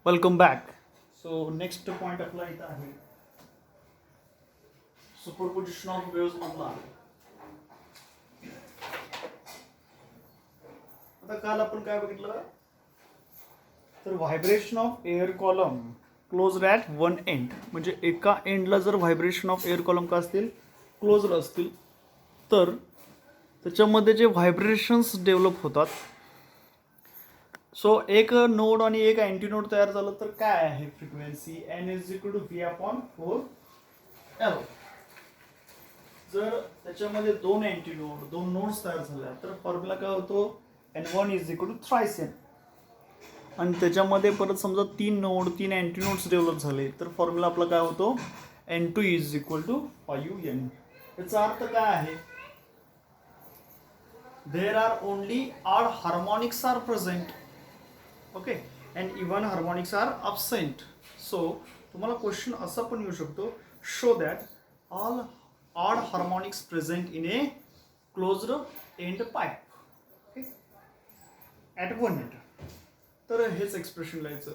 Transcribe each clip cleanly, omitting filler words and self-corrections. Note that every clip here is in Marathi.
Welcome back. So next point आपला इथं आहे सुपरपोजिशन ऑफ वेव्स मधला. आता काल आपण काय बघितलं तर vibration of air column close at one end, म्हणजे एका एंडला जर व्हायब्रेशन ऑफ एअर कॉलम का असतील क्लोज असतील तर त्याच्यामध्ये जे व्हायब्रेशन्स डेव्हलप होतात. सो एक नोड आणि एक अँटी नोड तयार झालं तर काय आहे frequency n is equal to v upon 4L. जर त्याच्यामध्ये दोन अँटी नोड दोन नोड्स तयार झाल्या तर फॉर्म्युला काय होतो N1 is equal to thrice n. आणि त्याच्यामध्ये परत समजा तीन नोड तीन अँटी नोड्स डेव्हलप झाले तर फॉर्म्युला आपला काय होतो N2 is equal to 5N. याचा अर्थ काय आहे there are only odd harmonics are present, okay, and even harmonics are absent. So तुम्हाला क्वेश्चन असा पण येऊ शकतो show that all odd harmonics present in a closed end pipe at one end. तर हेच एक्सप्रेशन लिहायचं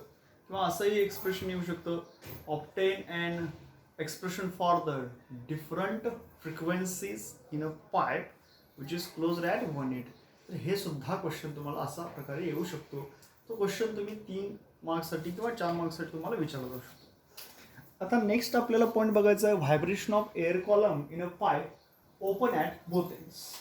किंवा असंही एक्सप्रेशन येऊ शकतं obtain and expression for the different frequencies in a pipe which is closed at one end. तर हे सुद्धा क्वेश्चन तुम्हाला असा प्रकारे येऊ शकतो. तो क्वेश्चन तुम्ही 3 मार्क्ससाठी किंवा 4 मार्क्ससाठी तुम्हाला विचारला जाऊ शकतो. आता नेक्स्ट आपल्याला पॉईंट बघायचा आहे vibration of air column in a pipe open at both ends.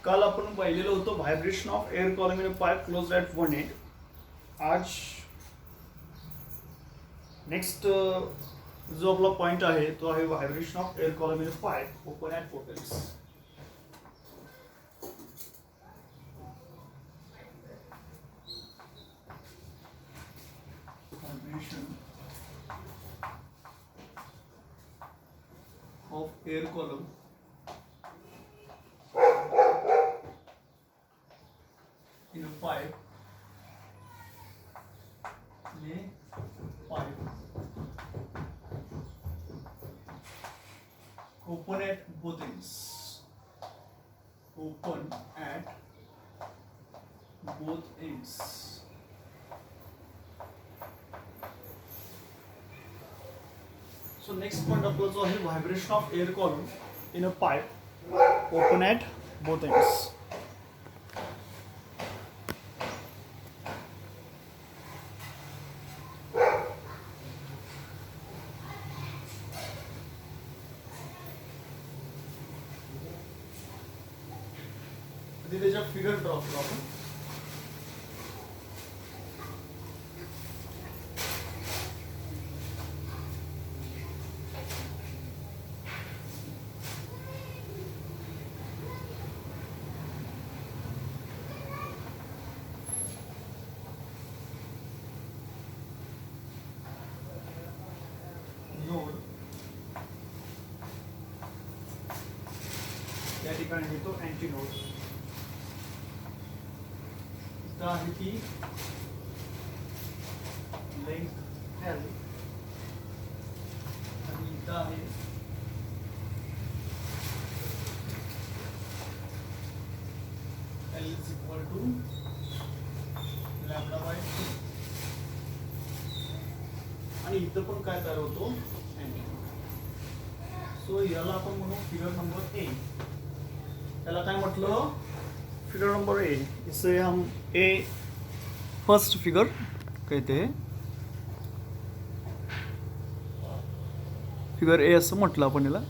काल आपण पाहिलेलं होतं vibration of air column in a pipe close at one end. आज नेक्स्ट जो आपला पॉइंट आहे तो आहे vibration of air column in a pipe open at both ends. Vibration of air column in a pipe open at both ends. Open at both ends. So next point आपला जो आहे vibration of air column in a pipe open at both ends. त्याच्या फिगर ड्रॉ करू आपण. नोड या ठिकाणी घेतो अँटी नोड. इथं आहे ती लेंथ L आणि इथं आहे L is equal to lambda by 2 आणि इथं पण काय तयार होतो अँटी. सो याला आपण म्हणू फिगर नंबर ए. याला काय म्हटलं फिगर नंबर ए. इसे हम ए फर्स्ट फिगर कहते हैं. फिगर ए असं म्हटलं आपण याला.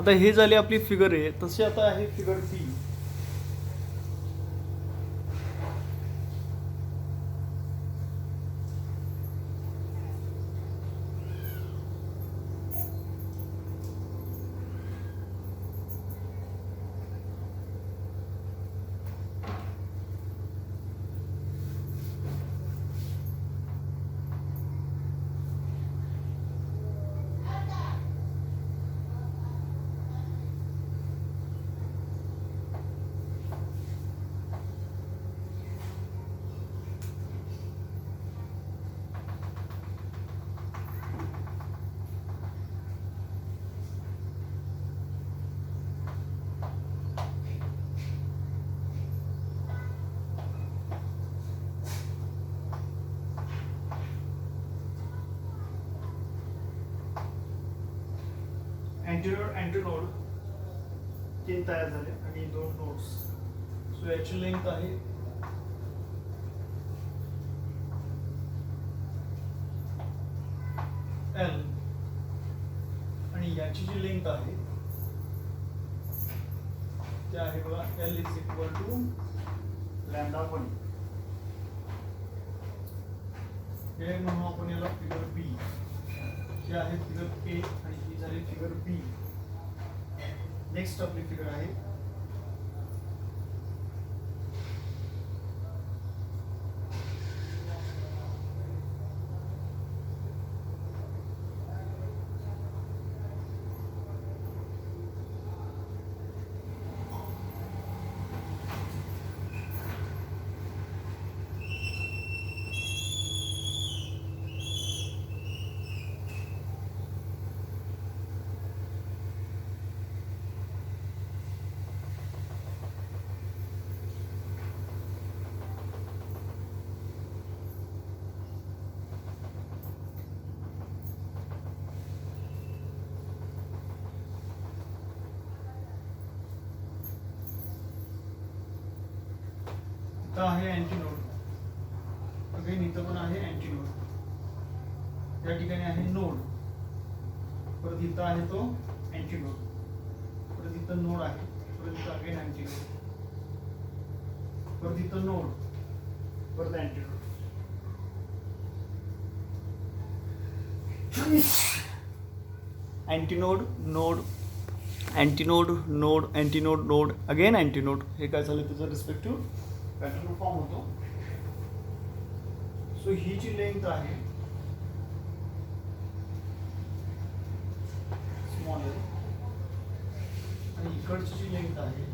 आता हे झाली आपली फिगर ए. तशी आता आहे फिगर बी. अँटीनोड 3 तयार झाले आणि 2 नोड्स. सो याची लेंथ आहे एल आणि याची जी लेंथ आहे ते आहे बघा L is equal to lambda 1. हे म्हणून आपण याला फिगर बी. हे आहे फिगर ए आणि ही झाली फिगर बी. नेक्स्ट आपली फिगर आहे इथं आहे अँटीनोड. अगेन इथं पण आहे अँटीनोड. या ठिकाणी आहे नोड. परत इथं आहे तो अँटीनोड. परत इथं नोड आहे. परत इथं अगेन अँटीनोड. परत इथं नोड. परत antinode. Antinode node antinode node antinode node again antinode. हे काय झालं त्याचं रिस्पेक्टिव्ह पॅटर्न फॉर्म होतो. सो ही जी लेंथ आहे स्मॉल एल आणि इकडची जी लेंथ आहे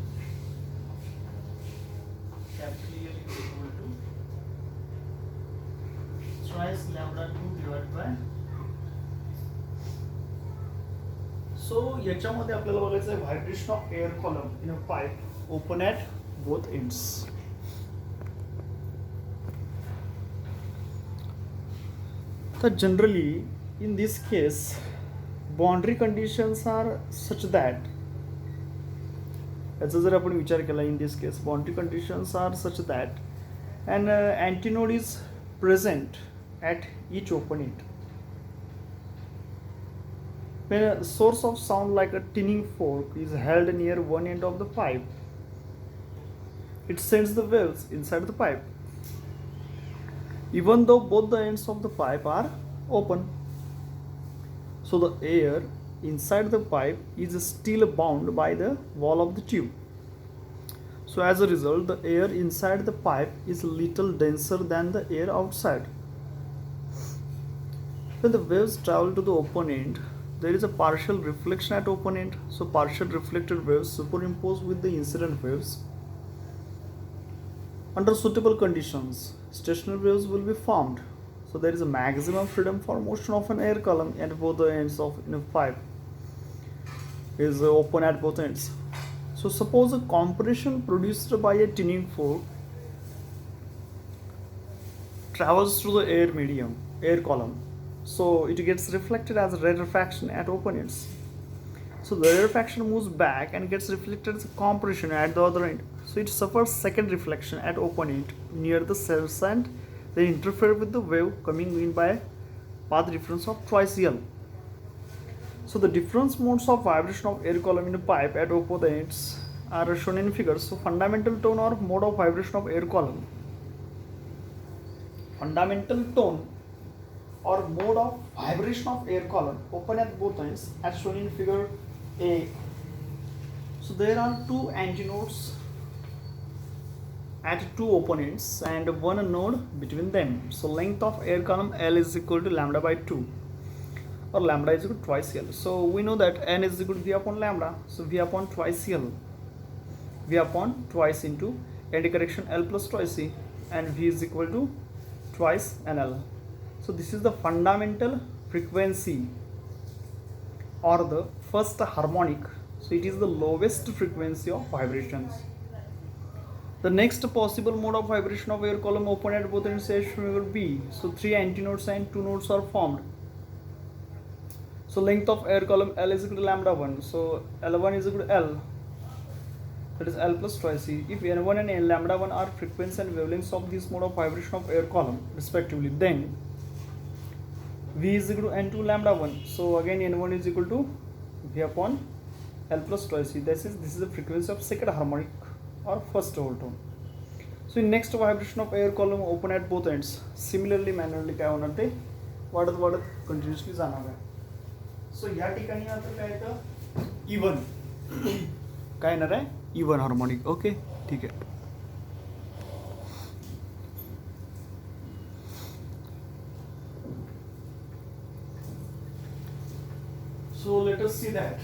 capital L is equal to twice lambda 2 divide by. So याच्यामध्ये आपल्याला बघायचं आहे vibration of air column in a pipe open at both ends. तर generally in this case boundary conditions are such that याचा जर आपण विचार केला in this case boundary conditions are such that an antinode is present at each open end. When a source of sound like a tinning fork is held near one end of the pipe, it sends the waves inside the pipe even though both the ends of the pipe are open. So the air inside the pipe is still bound by the wall of the tube. So as a result, the air inside the pipe is little denser than the air outside. When the waves travel to the open end, there is a partial reflection at open end. So partial reflected waves superimpose with the incident waves. Under suitable conditions, stationary waves will be formed. So there is a maximum freedom for motion of an air column at both the ends of a pipe is open at both ends. So suppose a compression produced by a tinning fork travels through the air column. So it gets reflected as a rarefaction at open ends. So the rarefaction moves back and gets reflected as a compression at the other end. So it suffers second reflection at open end near the cells and they interfere with the wave coming in by path difference of twice L. So the different modes of vibration of air column in a pipe at opposite ends are shown in figures. So fundamental tone or mode of vibration of air column. Fundamental tone or mode of vibration of air column open at both ends as shown in figure A. So there are two antinodes at two opponents and one node between them. So length of air column L is equal to lambda by 2, or lambda is equal to twice L. So we know that N is equal to V upon lambda. So V upon twice L. V upon twice into anti correction L plus twice E, and V is equal to twice NL. So this is the fundamental frequency or the first harmonic. So it is the lowest frequency of vibrations. The next possible mode of vibration of air column open at both ends is figure B. So three antinodes and two nodes are formed. So length of air column L is equal to lambda 1. So L1 is equal to L. That is L plus twice E. If N1 and N lambda 1 are frequency and wavelengths of this mode of vibration of air column respectively, then V is equal to N2 lambda 1. So again N1 is equal to V upon L plus twice E. This is the frequency of second harmonic or first whole tone. So in next vibration of air column open at both ends. Similarly manually काय होणार ते वाढत continuously जाणार आहे. So या ठिकाणी आता काय येतं इवन काय येणार आहे इवन हार्मोनिक. ओके ठीक आहे. So let us see that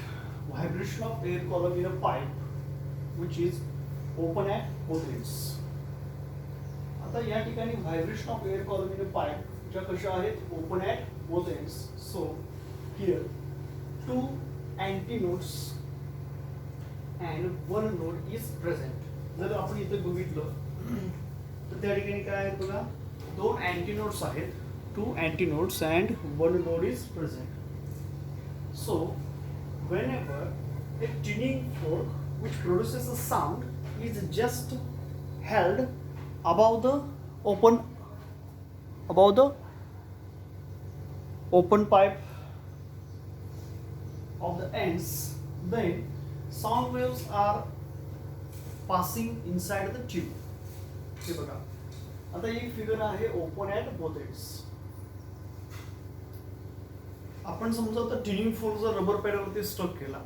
vibration of air column in a pipe which is open at both ends. आता या ठिकाणी vibration of air column in a pipe ज्या कशा आहेत open at both ends. So here two antinodes and one node is present. जर आपण इथे बघितलं तर त्या ठिकाणी काय आहे बघा दोन antinodes आहेत, two antinodes and one node is present. So whenever a tuning fork which produces a sound is just held above the open pipe of the ends, then sound waves are passing inside the tube. हे बघा आता ही फिगर आहे ओपन ॲट बोथ एंड्स. आपण समजा आता ट्युनिंग फोर्क जर रबर पॅडवरती स्टक केला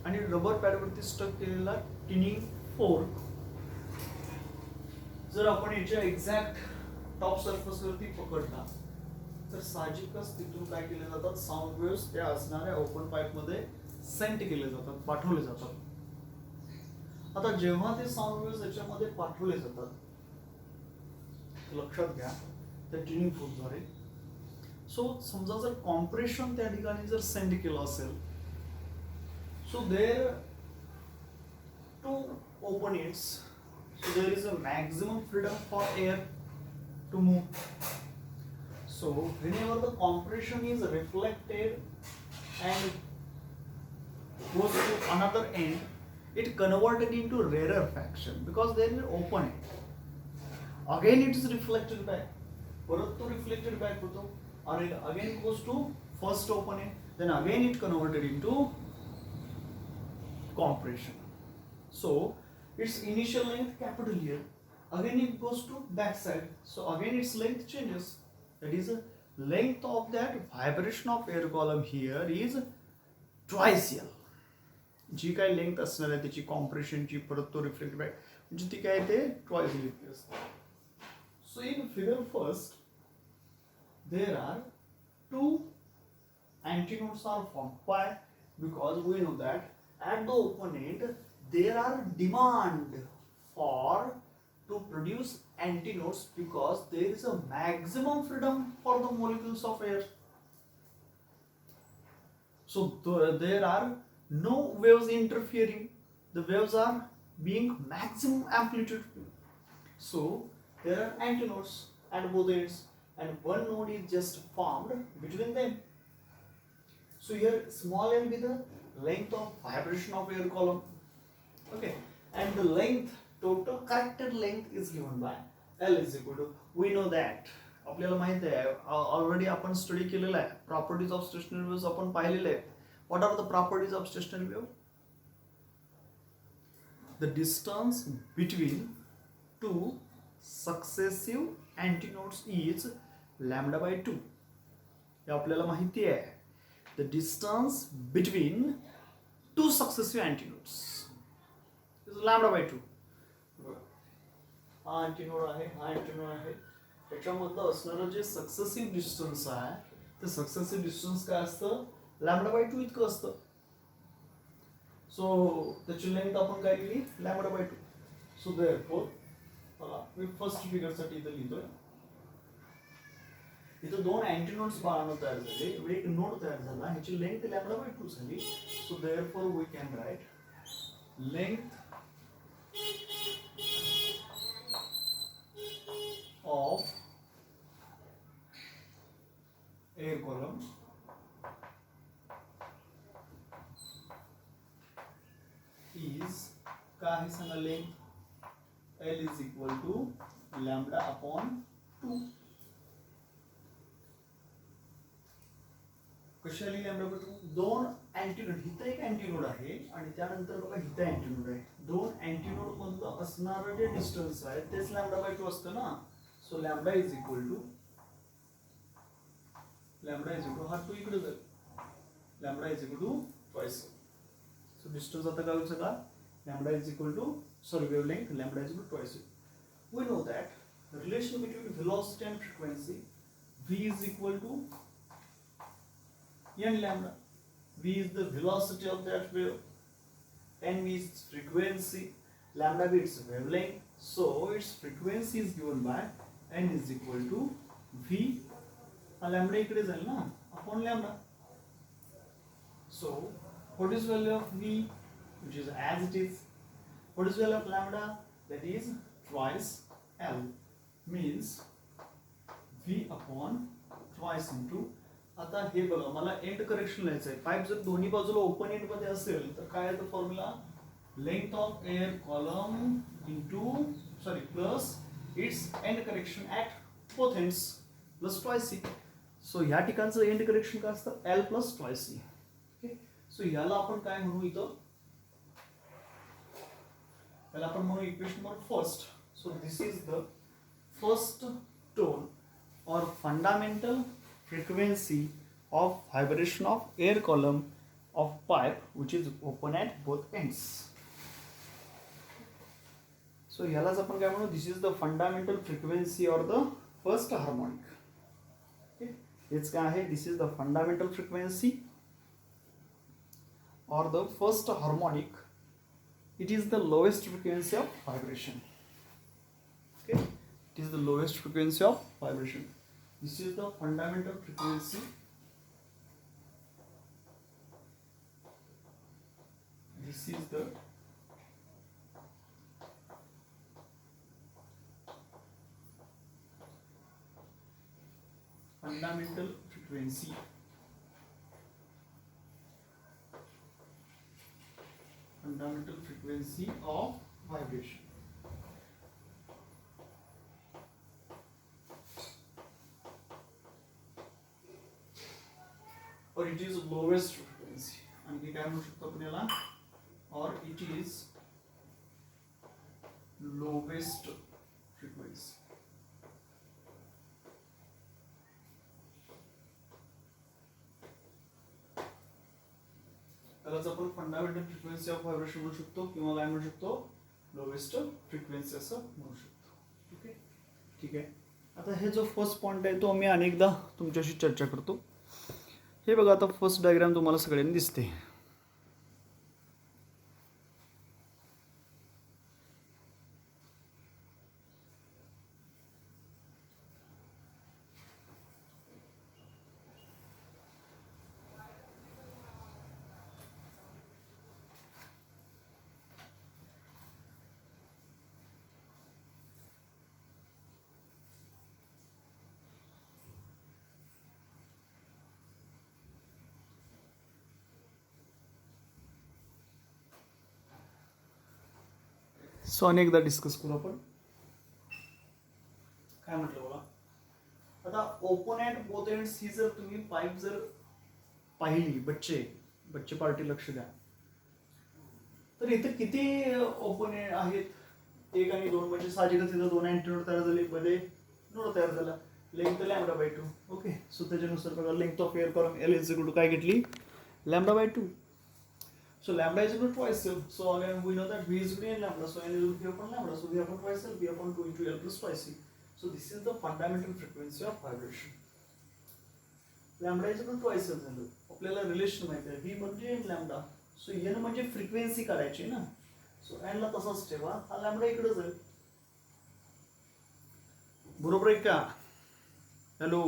आणि रबर पॅडवरती स्टक केलेला ट्युनिंग फोर्क जर आपण याच्या एक्झॅक्ट टॉप सरफेसवरती पकडला तर साहजिकच तिथून काय केले जातात साऊंड वेव्स त्या असणाऱ्या ओपन पाईप मध्ये सेंट केले जातात, पाठवले जातात. आता जेव्हा ते साऊंड वेव्स याच्यामध्ये पाठवले जातात लक्षात घ्या त्या ट्युनिंग फोर्कद्वारे. सो समजा जर कॉम्प्रेशन त्या ठिकाणी जर सेंड केलं असेल so there two open its so there is a maximum freedom for air to move. So whenever the compression is reflected and goes to another end, it converted into rarer fraction because there is open end. Again it is reflected back. परत तो reflected back होतो and again it goes to first open end. Then again it converted into compression. So its initial length capital here, again it goes to back side, so again its length changes. That is the length of that vibration of air column here is twice L. जी काय लेंथ असणार आहे त्याची कॉम्प्रेशनची परत तो रिफ्लेक्ट बॅक म्हणजे ती काय ते ट्वाइस L इतकी असते. So in figure first there are two antinodes are formed. Why? Because we know that at the open end there are demand for to produce antinodes because there is a maximum freedom for the molecules of air. So there are no waves interfering. The waves are being maximum amplitude. So there are antinodes at both ends and one node is just formed between them. So here small l with the length of vibration of air column. Okay, and the length, total corrected length is given by L is equal to, we know that आपल्याला माहित आहे ऑलरेडी आपण स्टडी केलेला आहे प्रॉपर्टीज ऑफ स्टेशनरी वेव्स आपण पाहिलेले आहेत. What are the properties of stationary wave? The distance between two successive antinodes is lambda by 2. हे आपल्याला माहिती आहे. The distance between two successive antinodes is lambda by 2. हा अँटीनोड आहे, हा अँटीनोड आहे. त्याच्यामधलं असणारं जे सक्सेसिव्ह डिस्टन्स आहे ते सक्सेसिव्ह डिस्टन्स काय असतं? लॅम्बडा बाय 2 इतकं असतं. सो त्याची लेंथ आपण काय लिहिली? Lambda by 2. सो देअरफॉर मला मी फर्स्ट फिगरसाठी इथं लिहितोय. इथं दोन अँटीनोड्स बाळांनो तयार झाले, एक नोड तयार झाला, ह्याची लेंथ लॅम्बडा बाय 2 झाली. So therefore we can write length of air column is काय आहे सांगा? Length L is equal to lambda upon 2. कशाली लॅम्बडा बाय 2? दोन अँटीनोड, इथं एक अँटीनोड आहे आणि त्यानंतर बघा इथं अँटीनोड आहे. दोन अँटीनोड मधलं असणारं जे डिस्टन्स आहे तेच लॅम्बडा बाय 2 असतं ना. So lambda is equal to हा 2 इकडे जाईल. Lambda is equal to twice. So distance आता काय होईल सगळा? Lambda is equal to wavelength lambda is equal to twice. We know that the relation between velocity and frequency v is equal to n lambda. V is the velocity of that wave, n is frequency, lambda be its wavelength. So its frequency is given by n is equal to v. Lambda इकडे जाईल ना upon lambda. So what is value of v? Which is as it is. What is value of lambda? That is twice L. Means v upon twice into. आता हे बघा मला एंड करेक्शन लिहायचं आहे. पाईप जर दोन्ही बाजूला ओपन एंड मध्ये असेल तर काय आहे तो formula? Length of air column into plus its end correction at both ends plus twice C. So ह्या ठिकाणचं एंड करेक्शन काय असतं? L plus twice C. Okay. So ह्याला आपण काय म्हणू? इथं त्याला आपण म्हणू equation number first. So this is the first tone or fundamental frequency of vibration of air column of pipe which is open at both ends. So यालाच आपण काय म्हणू? This is the fundamental frequency or the first harmonic. Okay. हेच काय आहे? This is the fundamental frequency or the first harmonic. It is the lowest frequency of vibration. Okay. It is the lowest frequency of vibration. This is the fundamental frequency. This is the fundamental frequency. Fundamental frequency of vibration. Or it is lowest frequency. आणखी काय म्हणू शकतो आपण याला? Or it is lowest frequency. त्यालाच आपण फंडामेंटल फ्रिक्वेन्सी ऑफ व्हायब्रेशन म्हणू शकतो किंवा काय म्हणू शकतो? लोवेस्ट फ्रिक्वेन्सी असं म्हणू शकतो. ओके. ठीक आहे. आता हे जो फर्स्ट पॉइंट आहे तो मी अनेकदा तुमच्याशी चर्चा करतो. हे बघा आता फर्स्ट डायग्राम तुम्हाला सगळ्यांनी दिसते. सो अनेकदा डिस्कस करू आपण. काय म्हटलं बघा, आता ओपन ॲट बोथ एंड्स ही जर तुम्ही पाईप जर पाहिली बच्चे, बच्चे पार्टी लक्ष द्या. तर इथे किती ओपन आहेत, 1 आणि 2, म्हणजे साहजिकच इथं 2 अँटीनोड तयार झाले, मध्ये नोड तयार झाला. लेंथ λ/2. ओके, सो त्याच्यानुसार बघा length of air column L is equal to काय घेतली, λ/2. So lambda is equal to twice L. So again we know that V is equal to lambda. So N is equal to V upon lambda. So V upon twice L, V upon 2 into L plus twice C. So this is the fundamental frequency of vibration. Lambda is equal to twice L झालं. आपल्याला रिलेशन माहिती आहे, V म्हणजे लॅम्बडा. सो N म्हणजे फ्रिक्वेन्सी काढायची ना. सो N ला तसाच ठेवा, हा लॅम्बडा इकडेच आहे. बरोबर आहे का? हॅलो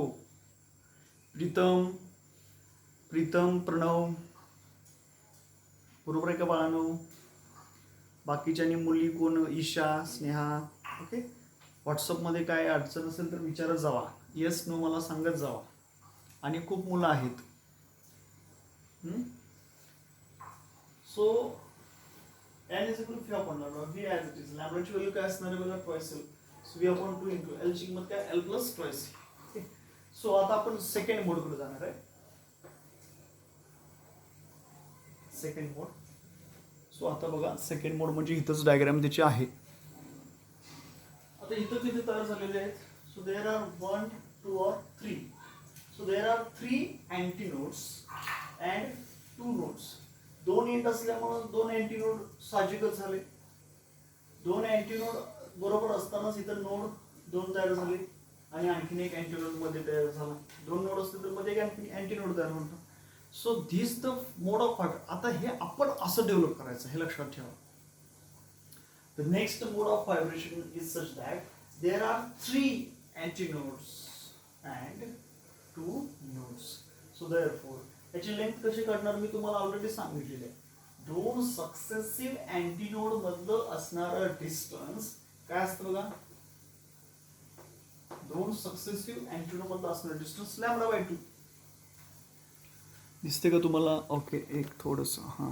प्रीतम, प्रणव, बरोबर आहे का बाळांनो? बाकीच्या मुली कोण, ईशा, स्नेहा. ओके, व्हॉट्सअपमध्ये काय अडचण असेल तर विचारत जावा, येस नो मला सांगत जावा. आणि खूप मुलं आहेत. So n is equal to v upon lambda, v as it is. लॅम्बडाची व्हॅल्यू काय असणार आहे बघा, twice L. So v upon 2 into L ची किंमत काय, एल प्लस ट्वाइस. सो आता आपण सेकंड मोडकडे जाणार आहे. सेकंड मोड. सो आता बघा सेकंड मोड म्हणजे इथंच डायग्राम त्याची आहे. आता इथं किती तयार झालेले आहेत, सो देयर आर 1, 2 और 3. So there are 3 antinodes and 2 nodes. 2 end असल्यामुळे 2 अँटीनोड साहजिकच झाले. 2 अँटीनोड बरोबर असतानाच इथं नोड 2 तयार झाले आणि आणखीन एक अँटीनोड मध्ये तयार झाला. 2 नोड असतील तर मध्ये एक अँटीनोड तयार होतो. So this the mode of vibration. आता हे आपण असं डेव्हलप करायचं, हे लक्षात ठेवा. The next mode of vibration is such that there are 3 antinodes and 2 nodes. So therefore याची लेंथ कशी काढणार मी तुम्हाला ऑलरेडी सांगितलेली आहे. 2 सक्सेसिव्ह अँटीनोड मधलं असणारं डिस्टन्स काय असतं बघा, 2 सक्सेसिव्ह अँटीनोड मधलं असणारं डिस्टन्स λ/2. दिसते का तुम्हाला? ओके, एक थोडंसं हां.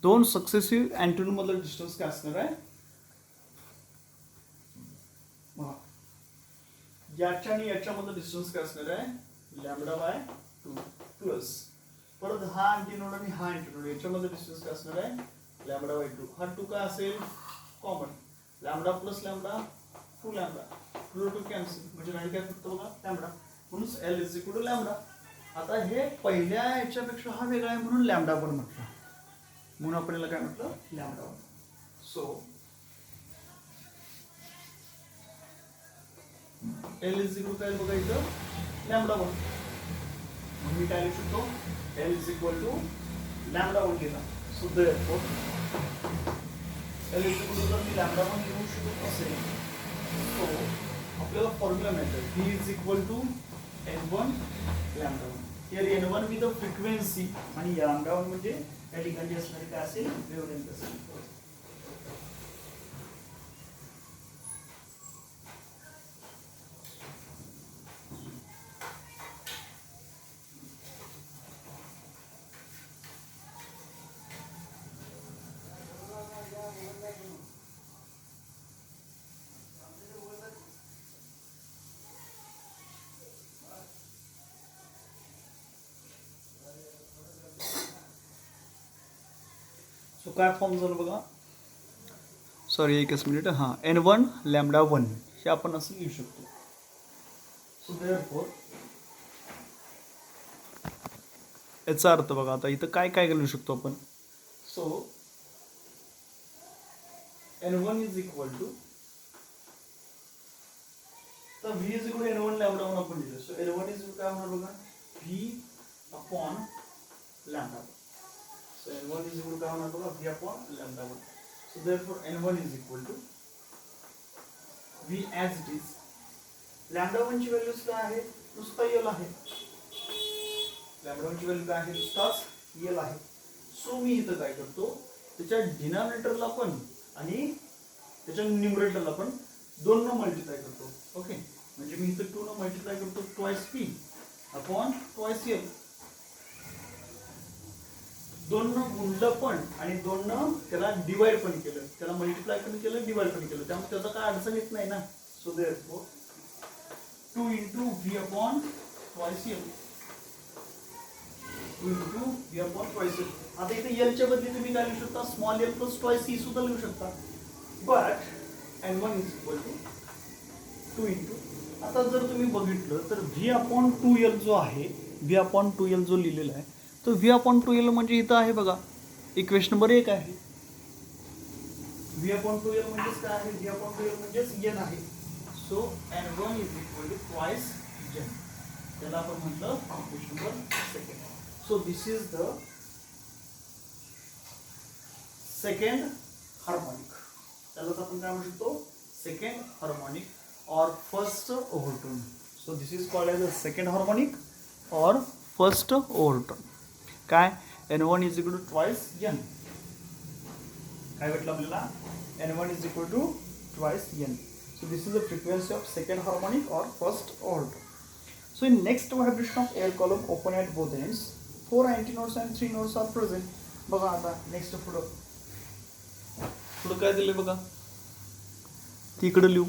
2 सक्सेसिव्ह अँटीनोड मधलं डिस्टन्स काय असणार आहे, याच्या आणि याच्यामधलं डिस्टन्स काय असणार आहे, λ/2 प्लस परत हा अँटीनोड आणि हा अँटीनोड याच्यामधलं डिस्टन्स काय असणार आहे, λ/2. हा 2 काय असेल, common. Lambda plus lambda 2 lambda, 2 cancel म्हणजे राहील काय फक्त बघा लॅम्बडा. म्हणून L is equal to lambda. आता हे पहिल्या याच्यापेक्षा हा वेगळा आहे म्हणून लॅम्बडा पण म्हटलं, म्हणून आपण याला काय म्हटलं, lambda. So L is equal काय बघा इथं लॅम्बडा 1. म्हणून मी काय लिहू शकतो, L is equal to lambda 1 लिहिला. So therefore L is equal to जर मी लॅम्बडा 1 लिहू शकत असेल सो आपल्याला फॉर्म्युला मिळतो, V is equal to N1 lambda 1. Here N1 with the frequency आणि लॅम्बडा 1 म्हणजे या ठिकाणी असणारी काय असेल, वेव्हलेंथ असेल. सो काय फॉर्म झालं बघा, सॉरी एकच मिनिट. हां, N1 लॅम्बडा 1 हे आपण असं लिहू शकतो. सो देअरफॉर याचा अर्थ बघा, आता इथं काय काय लिहू शकतो आपण. So N1 is equal to, तर V is equal N1 lambda 1 आपण लिहिलं. सो N1 इज काय होणार बघा, V upon lambda 1. So N1 is equal to काय होणार बघा, V upon lambda 1. So therefore N1 is equal to V as it is. lambda 1 ची व्हॅल्यू काय आहे, नुसता L आहे. lambda 1 ची व्हॅल्यू काय आहे, नुसताच L आहे. सो मी इथं काय करतो, त्याच्या डिनॉमिनेटरला पण आणि त्याच्या न्यूमरेटरला पण 2 न मल्टिप्लाय करतो. ओके, म्हणजे मी इथं 2 न मल्टिप्लाय करतो, twice P upon twice L. 2 न गुणलं पण आणि 2 न त्याला डिवाइड पण केलं, त्याला मल्टिप्लाय पण केलं, डिवाइड पण केलं, त्यामुळे त्याचा काय अडचण येत नाही ना. So therefore 2 into V upon twice L. 2 into v upon twice l. आता इथे l च्या बदली तुम्ही काय लिहू शकता, small l plus twice e सुद्धा लिहू शकता. But n1 is equal to 2 into, आता जर तुम्ही बघितलं तर v अपॉन 2l जो आहे, v अपॉन 2l जो लिहिलेला आहे, तो v अपॉन 2l म्हणजे इथं आहे बघा, इक्वेशन नंबर 1 आहे. v अपॉन 2l म्हणजेच काय आहे, v अपॉन 2l म्हणजेच n आहे. So n1 is equal to twice n. त्याला आपण म्हटलं equation number 2. So this is the second harmonic. त्यालाच आपण काय म्हणू शकतो, सेकंड हार्मोनिक और first overtone. So this is called as a second harmonic और फर्स्ट ओव्हरटोन. काय n1 is equal to twice n. काय भेटलं आपल्याला, n1 is equal to twice n. So this is the frequency of second harmonic or first overtone. So in next vibration of air column open at both ends, 4 antinodes and 3 nodes are present. बघा आता नेक्स्ट पुढं काय दिले बघा, तिकडं लिहू.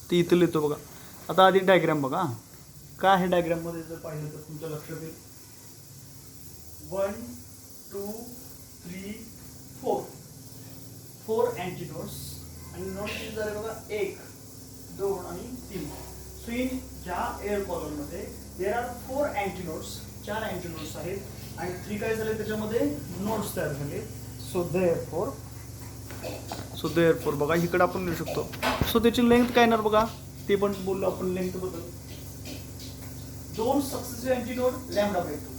ती इथं लिहितो बघा. आता आधी डायग्राम बघा, काय आहे डायग्राम मध्ये जर पाहिलं तर तुमच्या लक्षात येईल. 1 2 3 4 अँटीनोड्स आणि नोड्स किती झाले बघा, 1 2 आणि 3. सो इन ज्या एअर कॉलम मध्ये देयर आर 4 अँटीनोड्स, 4 अँटीनोड्स आहेत आणि 3 काय झाले त्याच्यामध्ये नोड्स तयार झाले. सो देअरफॉर बघा इकडे आपण लिहू शकतो. सो त्याची लेंथ काय येणार बघा, ते पण बोललो आपण लेंथ बद्दल. 2 successive antinode lambda by 2,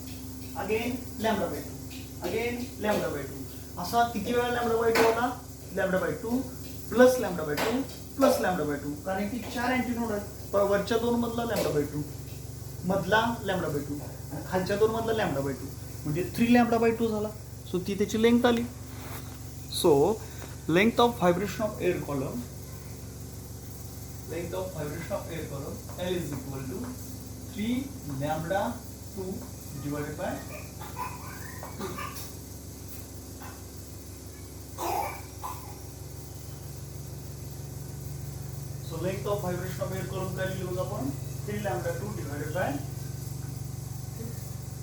again lambda by 2, again lambda by 2. असा किती वेळा लॅम्बडा बाय 2 आला, lambda by 2 plus lambda by 2 plus lambda by 2. कारण की 4 अँटीनोड आहेत. वरच्या 2 मधला लॅम्बडा बाय 2, मधला लॅम्बडा बाय 2 आणि खालच्या 2 मधला लॅम्बडा बाय 2, म्हणजे 3 लॅम्बडा बाय 2 झाला. सो ती त्याची लेंथ आली. So length of vibration of air column, length of vibration of air column L is equal to 3 lambda 2 divided by 2. So length of vibration of air column काय लिहिलं आपण, 3 lambda 2 divided by 2.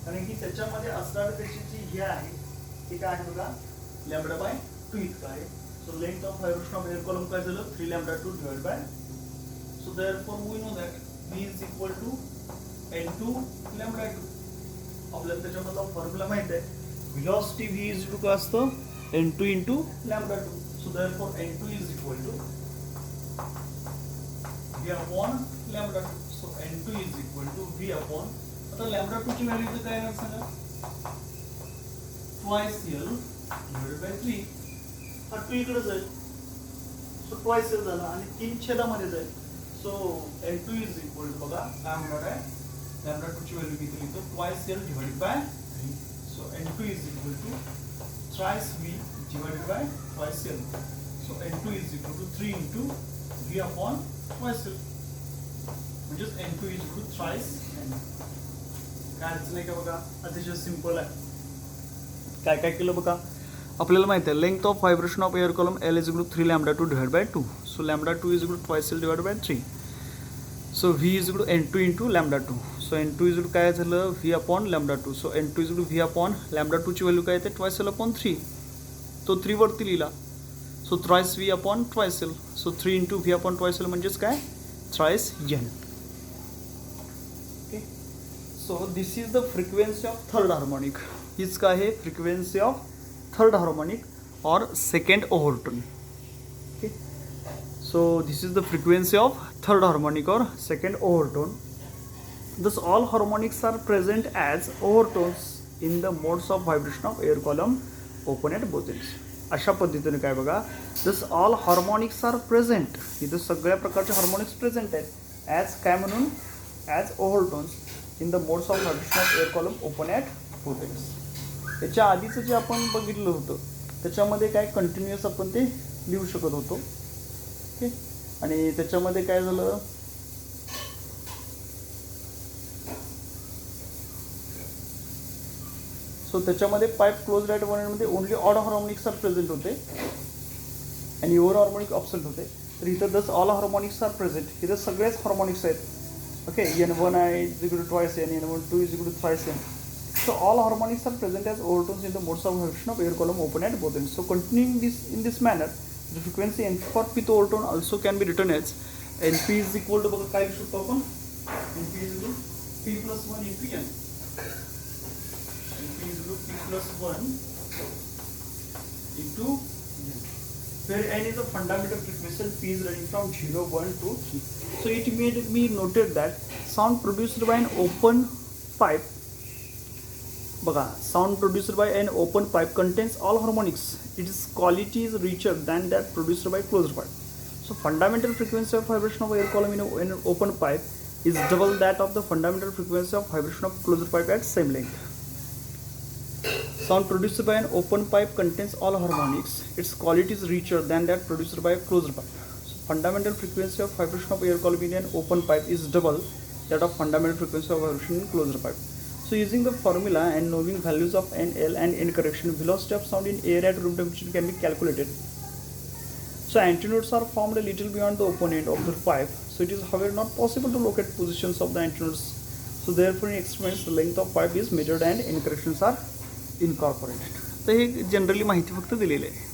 कारण की त्याच्यामध्ये असणारी त्याची जी हे आहे ते काय आहे बघा, लॅम्बडा बाय 2 इतकं आहे. So length of vibration of air column काय झालं, 3 lambda 2 divided by. So therefore we know that V is equal to N2 lambda 2. आपल्याला त्याच्यामधला फॉर्म्युला माहित आहे, velocity V is equal to काय असतं, N2 into lambda 2. So therefore N2 is equal to V upon lambda 2. So N2 is equal to V upon, आता lambda 2 ची व्हॅल्यू इथे काय येणार सांगा, twice L divided by 3. हा 2 इकडे जाईल, सो twice L झाला आणि 3 छेदामध्ये जाईल. So N2 is equal to बघा काय होणार आहे, लॅम्बडा 2 ची व्हॅल्यू किती लिहितो, twice L divided by 3. So N2 is equal to thrice V divided by twice L. So N2 is equal to 3 into V upon twice L. म्हणजेच N2 is equal to thrice N. काय अडचण आहे का बघा, अतिशय सिंपल आहे. काय काय केलं बघा, आपल्याला माहिती आहे length of vibration of air column L is equal to 3 lambda 2 divided by 2. So lambda 2 is equal to twice L divided by 3. So V is equal to N2 into lambda 2. So N2 is equal to काय झालं, V upon lambda 2. So N2 is equal to V upon lambda 2 ची व्हॅल्यू काय येते, twice L upon 3. तो 3 वरती लिहिला. So thrice V upon twice L. So 3 into V upon twice L म्हणजेच काय, thrice N. Okay. So this is the frequency of third harmonic. हीच काय आहे, frequency of third harmonic or second overtone. Okay. So this is the frequency of third harmonic or second overtone. Thus all harmonics are present as overtones in the modes of vibration of air column open at both ends. अशा पद्धतीने काय बघा, thus all harmonics are present. इथं सगळ्या प्रकारचे हार्मोनिक्स प्रेझेंट आहेत ॲज काय म्हणून, as overtones in the modes of vibration of air column open at both ends. याच्या आधीचं जे आपण बघितलं होतं त्याच्यामध्ये काय कंटिन्युअस आपण ते लिहू शकत होतो. ओके. आणि त्याच्यामध्ये काय झालं, सो त्याच्यामध्ये पाईप क्लोज ॲट वन एंडमध्ये only odd harmonics are present होते आणि युवर हार्मोनिक ॲब्सेंट होते. तर इथं दस ऑल हार्मोनिक्स आर प्रेझेंट. इथं सगळेच हार्मोनिक्स आहेत. Okay, N1 is equal to twice N, N2 is equal to thrice N. So all harmonics are present as overtones in the modes of vibration of air column open at both ends. So continuing this in this manner, the frequency Np for pth overtone also can be written as Np is equal to बघा काय लिहू शकतो आपण, Np is equal to P plus 1 into N. Np is equal to P plus 1 into N, where N is a fundamental frequency and P is running from 0, 1 to 3. So it made me noted that sound produced by an open pipe, बघा, sound produced by an open pipe contains all harmonics. Its quality is richer than that produced by closed pipe. So fundamental frequency of vibration of air column in an open pipe is double that of the fundamental frequency of vibration of closed pipe at same length. Sound produced by an open pipe contains all harmonics. Its quality is richer than that produced by a closed pipe. So fundamental frequency of vibration of air column in an open pipe is double that of fundamental frequency of vibration in closed pipe. So using the formula and knowing values of NL and N correction, velocity of sound in air at room temperature can be calculated. So antinodes are formed a little beyond the open end of the pipe. So it is however not possible to locate positions of the antinodes. So therefore in experiments the length of pipe is measured and N corrections are incorporated. तर हे जनरली माहिती फक्त दिलेली आहे.